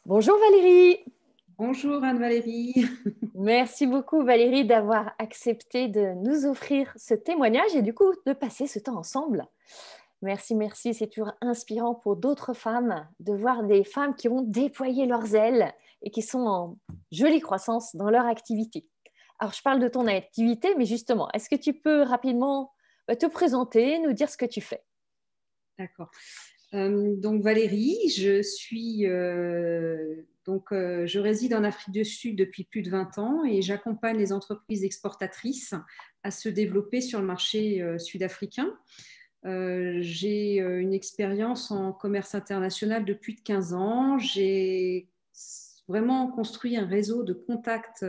Bonjour Valérie. Bonjour Anne-Valérie. Merci beaucoup Valérie d'avoir accepté de nous offrir ce témoignage et du coup de passer ce temps ensemble. Merci, merci. C'est toujours inspirant pour d'autres femmes de voir des femmes qui ont déployé leurs ailes et qui sont en jolie croissance dans leur activité. Alors, je parle de ton activité, mais justement, est-ce que tu peux rapidement te présenter, nous dire ce que tu fais? D'accord. Donc Valérie, je réside en Afrique du Sud depuis plus de 20 ans et j'accompagne les entreprises exportatrices à se développer sur le marché sud-africain. J'ai une expérience en commerce international de plus de 15 ans. J'ai vraiment construit un réseau de contacts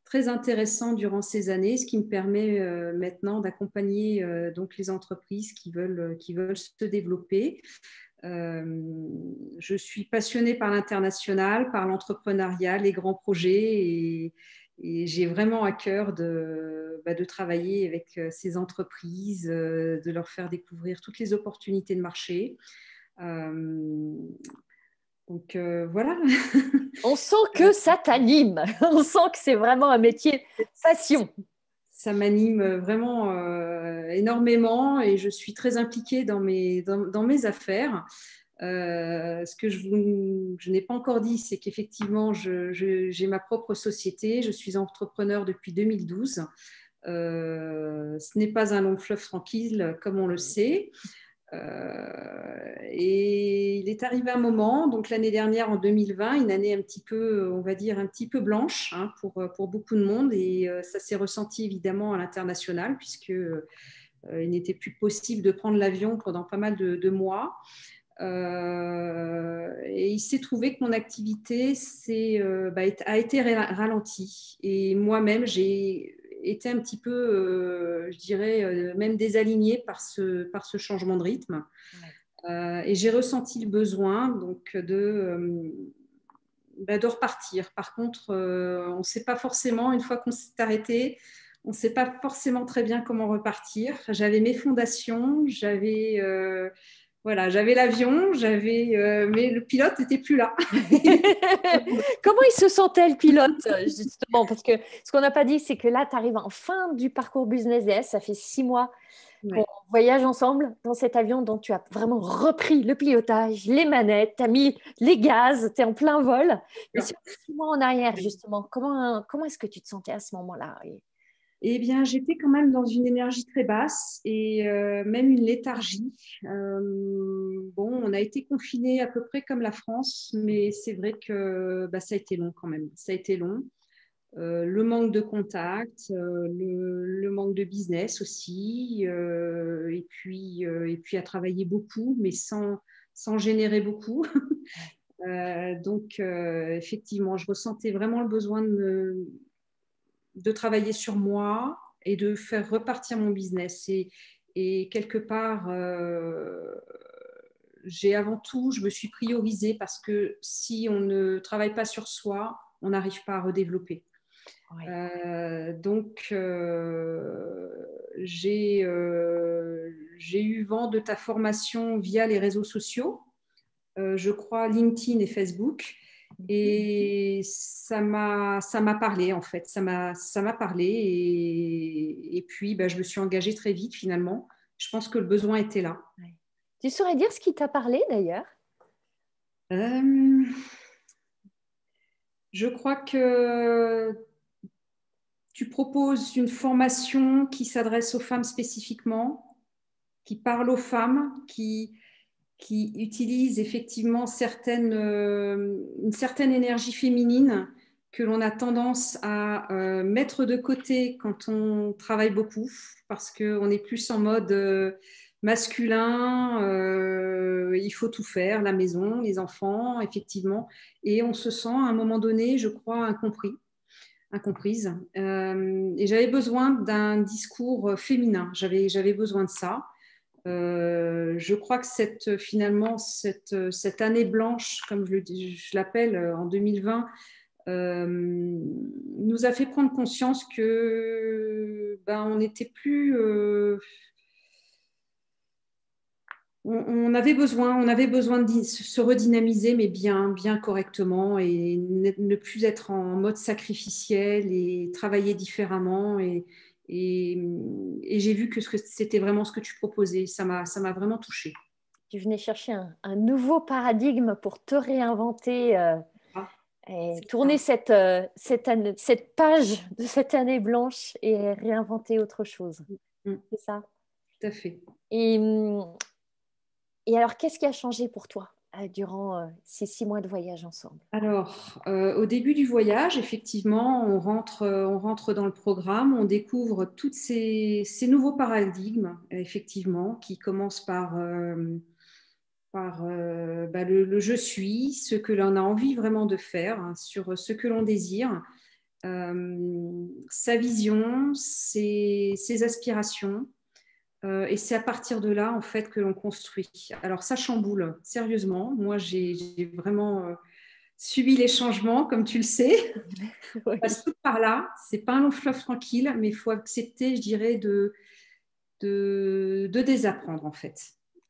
très intéressant durant ces années, ce qui me permet maintenant d'accompagner donc les entreprises qui veulent se développer. Je suis passionnée par l'international, par l'entrepreneuriat, les grands projets et j'ai vraiment à cœur de travailler avec ces entreprises, de leur faire découvrir toutes les opportunités de marché. Euh, voilà. On sent que ça t'anime. On sent que c'est vraiment un métier passion. Ça m'anime vraiment énormément et je suis très impliquée dans mes affaires. Ce que je n'ai pas encore dit, c'est qu'effectivement, j'ai ma propre société. Je suis entrepreneur depuis 2012. Ce n'est pas un long fleuve tranquille, comme on le sait. Et il est arrivé un moment, donc l'année dernière, en 2020, une année un petit peu, on va dire, un petit peu blanche hein, pour beaucoup de monde. Et ça s'est ressenti évidemment à l'international, puisque il n'était plus possible de prendre l'avion pendant pas mal de mois. Et il s'est trouvé que mon activité a été ralentie. Et moi-même, j'ai été un petit peu, je dirais, même désalignée par ce changement de rythme. Et j'ai ressenti le besoin donc, de repartir. Par contre, on ne sait pas forcément, une fois qu'on s'est arrêté, on ne sait pas forcément très bien comment repartir. J'avais mes fondations, j'avais l'avion, mais le pilote n'était plus là. Comment il se sentait le pilote, justement? Parce que ce qu'on n'a pas dit, c'est que là, tu arrives en fin du parcours Business DS. Ça fait 6 mois qu'on Ouais. voyage ensemble dans cet avion dont tu as vraiment repris le pilotage, les manettes, tu as mis les gaz, tu es en plein vol. Mais sur 6 mois en arrière, justement, comment est-ce que tu te sentais à ce moment-là? Eh bien, j'étais quand même dans une énergie très basse et même une léthargie. Bon, on a été confinés à peu près comme la France, mais c'est vrai que ça a été long quand même. Ça a été long. Le manque de contact, le manque de business aussi, et puis à travailler beaucoup, mais sans générer beaucoup. Effectivement, je ressentais vraiment le besoin de travailler sur moi et de faire repartir mon business. Et quelque part, avant tout, je me suis priorisée parce que si on ne travaille pas sur soi, on n'arrive pas à redévelopper. Oui. J'ai eu vent de ta formation via les réseaux sociaux, je crois LinkedIn et Facebook. Et ça m'a parlé en fait, ça m'a parlé et puis je me suis engagée très vite finalement. Je pense que le besoin était là. Ouais. Tu saurais dire ce qui t'a parlé d'ailleurs? Euh, je crois que tu proposes une formation qui s'adresse aux femmes spécifiquement, qui parle aux femmes, qui utilise effectivement une certaine énergie féminine que l'on a tendance à mettre de côté quand on travaille beaucoup, parce qu'on est plus en mode masculin, il faut tout faire, la maison, les enfants, effectivement, et on se sent à un moment donné, je crois, incomprise. Et j'avais besoin d'un discours féminin, j'avais besoin de ça. Je crois que finalement, cette année blanche, comme je l'appelle, en 2020, nous a fait prendre conscience que on n'était plus, on avait besoin de se redynamiser, mais bien correctement et ne plus être en mode sacrificiel et travailler différemment. Et j'ai vu que c'était vraiment ce que tu proposais. Ça m'a vraiment touchée. Tu venais chercher un nouveau paradigme pour te réinventer Ah, et c'est tourner ça. cette page de cette année blanche et réinventer autre chose. Mm, C'est ça. tout à fait. Et, et alors, qu'est-ce qui a changé pour toi durant ces 6 mois de voyage ensemble? Alors, au début du voyage, effectivement, on rentre dans le programme, on découvre tous ces nouveaux paradigmes, effectivement, qui commencent par bah, le je suis, ce que l'on a envie vraiment de faire, hein, sur ce que l'on désire, sa vision, ses aspirations. Et c'est à partir de là, en fait, que l'on construit. Alors, ça chamboule, sérieusement. Moi, j'ai vraiment subi les changements, comme tu le sais. On Oui, passe tout par là. C'est pas un long fleuve tranquille, mais il faut accepter, je dirais, de désapprendre, en fait.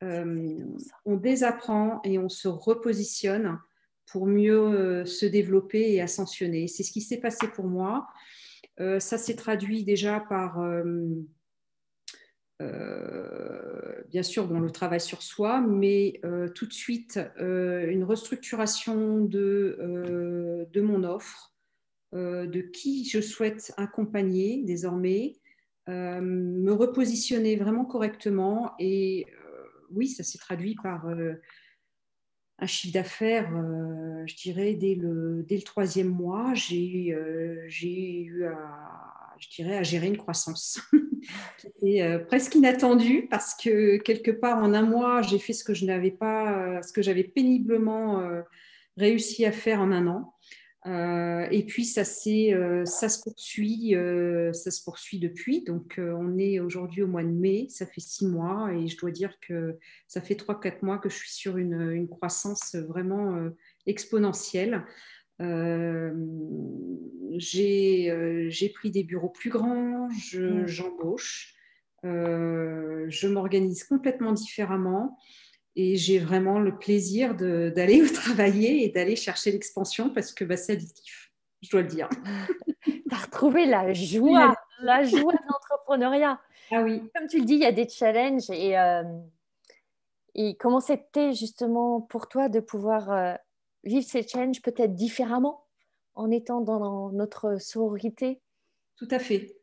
c'est exactement ça. On désapprend et on se repositionne pour mieux se développer et ascensionner. C'est ce qui s'est passé pour moi. Ça s'est traduit déjà par bien sûr, bon, le travail sur soi, mais tout de suite une restructuration de mon offre, de qui je souhaite accompagner désormais, me repositionner vraiment correctement. Et oui, ça s'est traduit par un chiffre d'affaires, je dirais, dès le troisième mois, j'ai eu je dirais, à gérer une croissance qui était presque inattendue parce que quelque part, en un mois, j'ai fait ce que je n'avais pas, ce que j'avais péniblement réussi à faire en un an. Et puis ça se poursuit depuis. Donc on est aujourd'hui au mois de mai, ça fait 6 mois et je dois dire que ça fait 3, 4 mois que je suis sur une croissance vraiment exponentielle. Euh, j'ai pris des bureaux plus grands, Mm. j'embauche, je m'organise complètement différemment. Et j'ai vraiment le plaisir d'aller travailler et d'aller chercher l'expansion parce que bah, c'est addictif, je dois le dire. Tu as retrouvé la joie de l'entrepreneuriat. Ah oui. Comme tu le dis, il y a des challenges et comment c'était justement pour toi de pouvoir vivre ces challenges peut-être différemment en étant dans notre sororité? Tout à fait.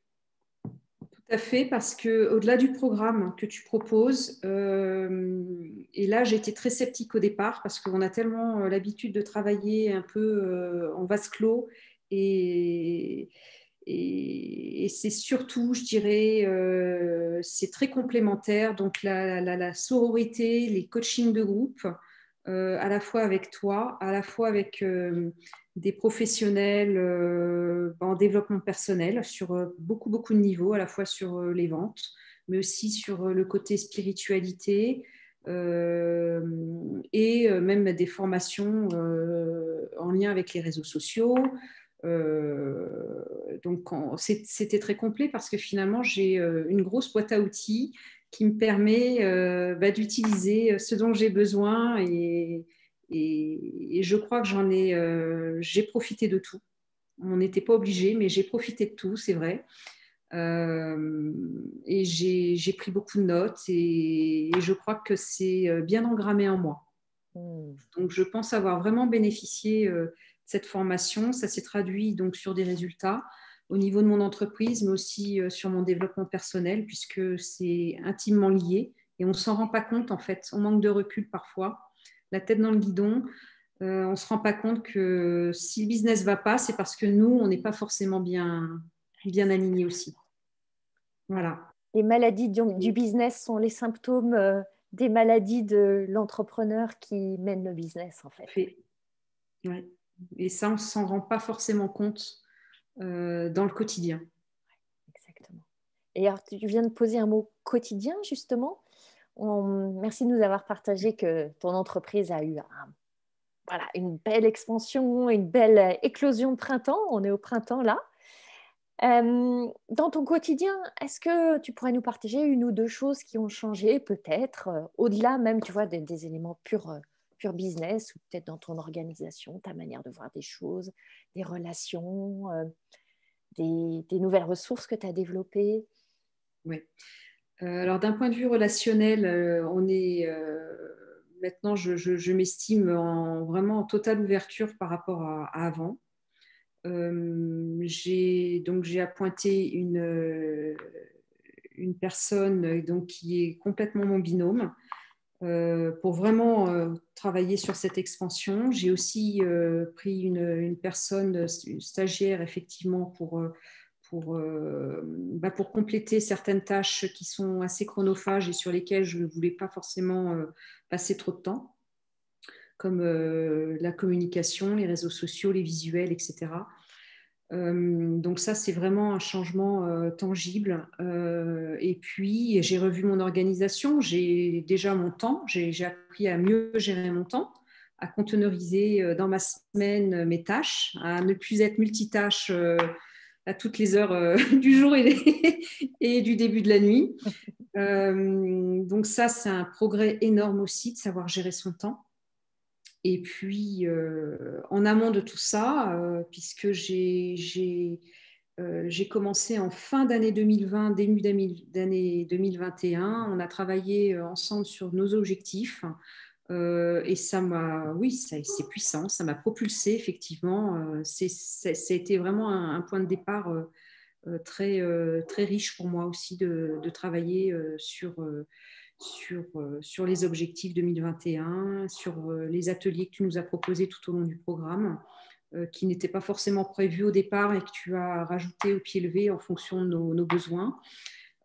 Tout à fait, parce que au-delà du programme que tu proposes, et là j'étais très sceptique au départ parce qu'on a tellement l'habitude de travailler un peu en vase clos et, et c'est surtout, je dirais, c'est très complémentaire. Donc la sororité, les coachings de groupe, à la fois avec toi, à la fois avec des professionnels en développement personnel sur beaucoup de niveaux, à la fois sur les ventes, mais aussi sur le côté spiritualité et même des formations en lien avec les réseaux sociaux. Donc, c'était très complet parce que finalement, j'ai une grosse boîte à outils qui me permet bah, d'utiliser ce dont j'ai besoin et je crois que j'ai profité de tout. On n'était pas obligé, mais j'ai profité de tout, c'est vrai. Et j'ai pris beaucoup de notes et je crois que c'est bien engrammé en moi. Mm. Donc, je pense avoir vraiment bénéficié de cette formation. Ça s'est traduit donc sur des résultats au niveau de mon entreprise, mais aussi sur mon développement personnel, puisque c'est intimement lié et on ne s'en rend pas compte en fait. On manque de recul parfois, la tête dans le guidon. On ne se rend pas compte que si le business ne va pas, c'est parce que nous, on n'est pas forcément bien alignés aussi. Voilà. Les maladies du business sont les symptômes des maladies de l'entrepreneur qui mène le business, en fait. Fait. Ouais. Et ça, on ne s'en rend pas forcément compte dans le quotidien. Exactement. Et alors, tu viens de poser un mot quotidien, justement. Merci de nous avoir partagé que ton entreprise a eu voilà, une belle expansion, une belle éclosion de printemps. On est au printemps là. Dans ton quotidien, est-ce que tu pourrais nous partager une ou deux choses qui ont changé, peut-être, au-delà même, tu vois, des éléments pur business, ou peut-être dans ton organisation, ta manière de voir des choses, des relations, des nouvelles ressources que tu as développées? Oui. Alors, d'un point de vue relationnel, maintenant, je m'estime vraiment en totale ouverture par rapport à avant. J'ai appointé une personne donc, qui est complètement mon binôme pour vraiment travailler sur cette expansion. J'ai aussi pris une personne, une stagiaire, effectivement, pour compléter certaines tâches qui sont assez chronophages et sur lesquelles je ne voulais pas forcément passer trop de temps, comme la communication, les réseaux sociaux, les visuels, etc. Donc ça, c'est vraiment un changement tangible. Et puis, j'ai revu mon organisation. J'ai déjà mon temps. J'ai appris à mieux gérer mon temps, à conteneuriser dans ma semaine mes tâches, à ne plus être multitâche à toutes les heures du jour et du début de la nuit. Donc ça, c'est un progrès énorme aussi de savoir gérer son temps. Et puis, en amont de tout ça, puisque j'ai commencé en fin d'année 2020, début d'année 2021, on a travaillé ensemble sur nos objectifs. Et ça m'a, oui, c'est puissant, ça m'a propulsé, effectivement. Ça a été vraiment un point de départ très riche pour moi aussi de travailler sur les objectifs 2021, sur les ateliers que tu nous as proposés tout au long du programme, qui n'étaient pas forcément prévus au départ et que tu as rajouté au pied levé en fonction de nos besoins.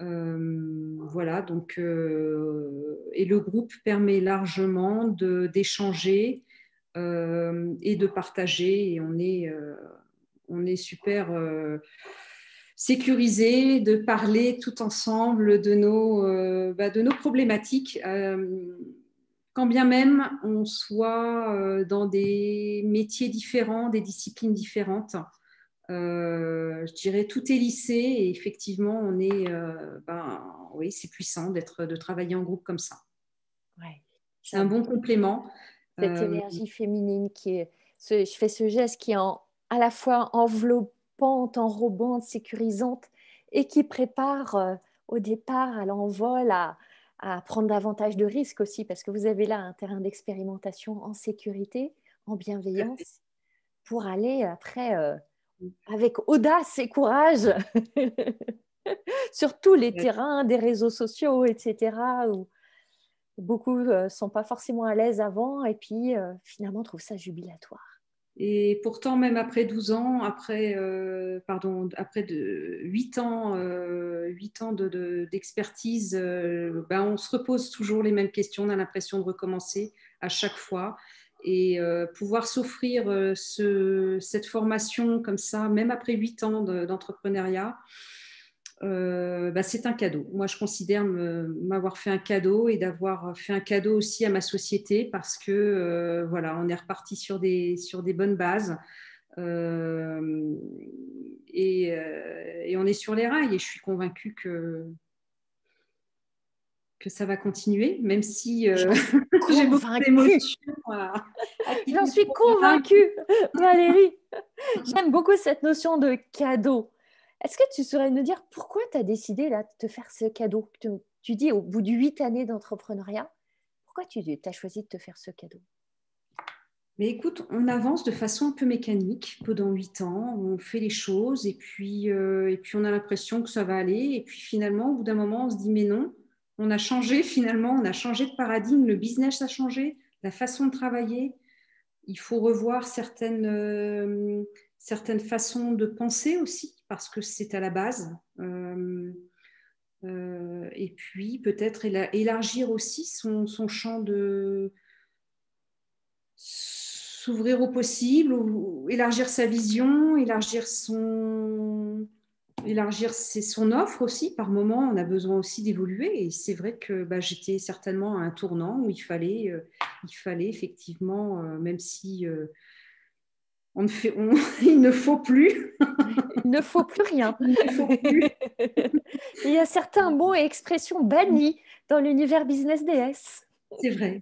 Voilà, donc, et le groupe permet largement d'échanger et de partager, et on est super sécurisé de parler tout ensemble de nos problématiques, quand bien même on soit dans des métiers différents, des disciplines différentes. Je dirais tout est lissé et effectivement, oui, c'est puissant de travailler en groupe comme ça. Ouais, C'est un bon complément. cette Euh, énergie féminine je fais ce geste qui est à la fois enveloppante, enrobante, sécurisante et qui prépare au départ à l'envol, à prendre davantage de risques aussi, parce que vous avez là un terrain d'expérimentation en sécurité, en bienveillance, pour aller après avec audace et courage sur tous les terrains des réseaux sociaux, etc., où beaucoup ne sont pas forcément à l'aise avant et puis finalement trouvent ça jubilatoire. Et pourtant, même après 12 ans, après 8 ans d'expertise, on se repose toujours les mêmes questions, on a l'impression de recommencer à chaque fois. Et pouvoir s'offrir cette formation comme ça, même après 8 ans d'entrepreneuriat, c'est un cadeau. Moi, je considère m'avoir fait un cadeau et d'avoir fait un cadeau aussi à ma société parce que voilà, on est reparti sur des bonnes bases et on est sur les rails. Et je suis convaincue que ça va continuer, même si J'en suis j'ai beaucoup convaincue. d'émotions J'en suis convaincue, Valérie. J'aime beaucoup cette notion de cadeau. Est-ce que tu saurais nous dire pourquoi tu as décidé là, de te faire ce cadeau? Tu dis au bout de 8 années d'entrepreneuriat, pourquoi tu as choisi de te faire ce cadeau? Mais écoute, on avance de façon un peu mécanique pendant 8 ans, on fait les choses et puis on a l'impression que ça va aller. Et puis finalement, au bout d'un moment, on se dit mais non, on a changé finalement, on a changé de paradigme, le business a changé, la façon de travailler. Il faut revoir certaines façons de penser aussi parce que c'est à la base. Et puis peut-être élargir aussi son champ de s'ouvrir au possible, ou élargir sa vision, son offre aussi. Par moment, on a besoin aussi d'évoluer. Et c'est vrai que j'étais certainement à un tournant où il fallait effectivement, même si il ne faut plus. Il ne faut plus rien. Il ne faut plus. Il y a certains mots et expressions bannis dans l'univers Business DS.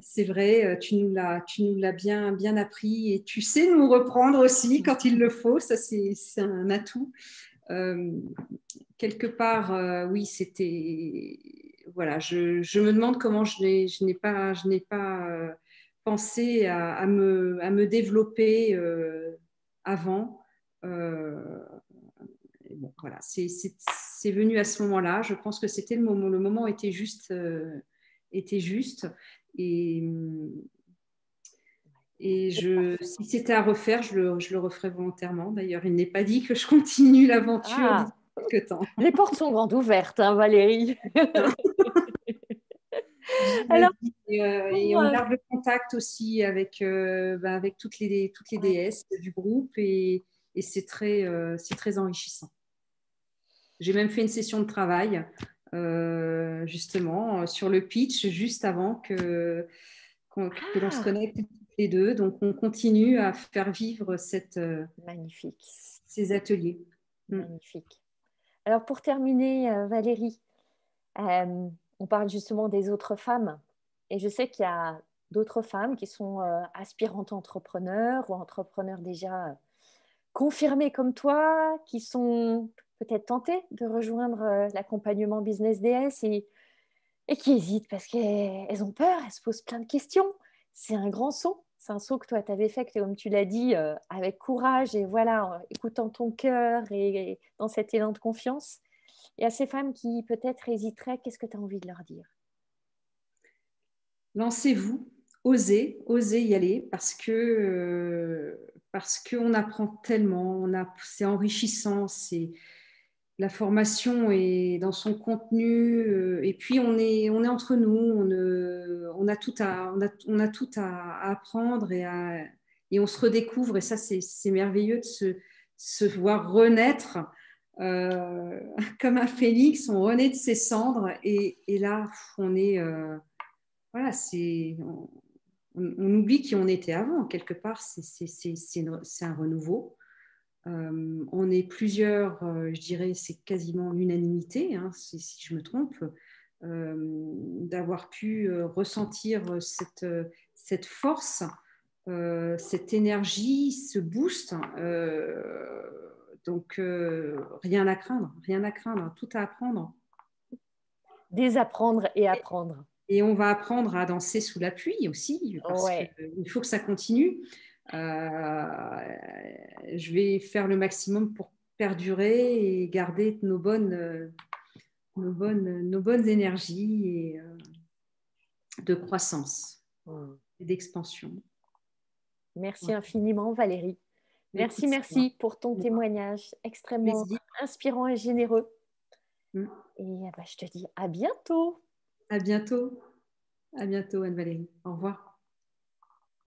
C'est vrai, tu nous l'as bien, bien appris et tu sais nous reprendre aussi quand il le faut, ça c'est un atout. Euh, Quelque part, oui, c'était. Voilà, je me demande comment je n'ai pas pensé à me développer avant. Euh, bon, voilà, c'est venu à ce moment-là. Je pense que c'était le moment. Le moment était juste. Était juste. Et, si c'était à refaire, je le referais volontairement. D'ailleurs, il n'est pas dit que je continue l'aventure d'ici Ah, quelques temps. les portes sont grandes ouvertes, hein, Valérie. Alors, Et pour, on garde le contact aussi avec toutes les déesses du groupe et c'est très enrichissant. J'ai même fait une session de travail justement sur le pitch juste avant que l'on se connecte toutes les deux. Donc on continue à faire vivre magnifique, ces ateliers. magnifique. Alors, pour terminer, Valérie, on parle justement des autres femmes. Et je sais qu'il y a d'autres femmes qui sont aspirantes entrepreneurs ou entrepreneurs déjà confirmés comme toi, qui sont peut-être tentées de rejoindre l'accompagnement Business DS et qui hésitent parce qu'elles ont peur, elles se posent plein de questions. C'est un grand saut. C'est un saut que toi, tu avais fait, comme tu l'as dit, avec courage et voilà, en écoutant ton cœur et dans cet élan de confiance. Et à ces femmes qui peut-être hésiteraient, qu'est-ce que tu as envie de leur dire? Lancez-vous, osez y aller parce qu'on apprend tellement, c'est enrichissant, la formation est dans son contenu et puis on est entre nous, on a on a tout à apprendre et on se redécouvre et ça c'est merveilleux de se voir renaître comme un phénix, on renaît de ses cendres et là on est voilà, on oublie qui on était avant. Quelque part, c'est un renouveau. On est plusieurs, je dirais, c'est quasiment l'unanimité, hein, si je me trompe, d'avoir pu ressentir cette force, cette énergie, ce boost. Donc, rien à craindre, tout à apprendre. Désapprendre et apprendre. Et on va apprendre à danser sous la pluie aussi, parce Ouais. qu'il faut que ça continue. Je vais faire le maximum pour perdurer et garder nos bonnes énergies de croissance et d'expansion. Merci Ouais. infiniment, Valérie. Écoute, Merci, merci pour ton témoignage extrêmement plaisir. inspirant et généreux. Mm. Et je te dis à bientôt. À bientôt. À bientôt, Anne-Valérie. Au revoir.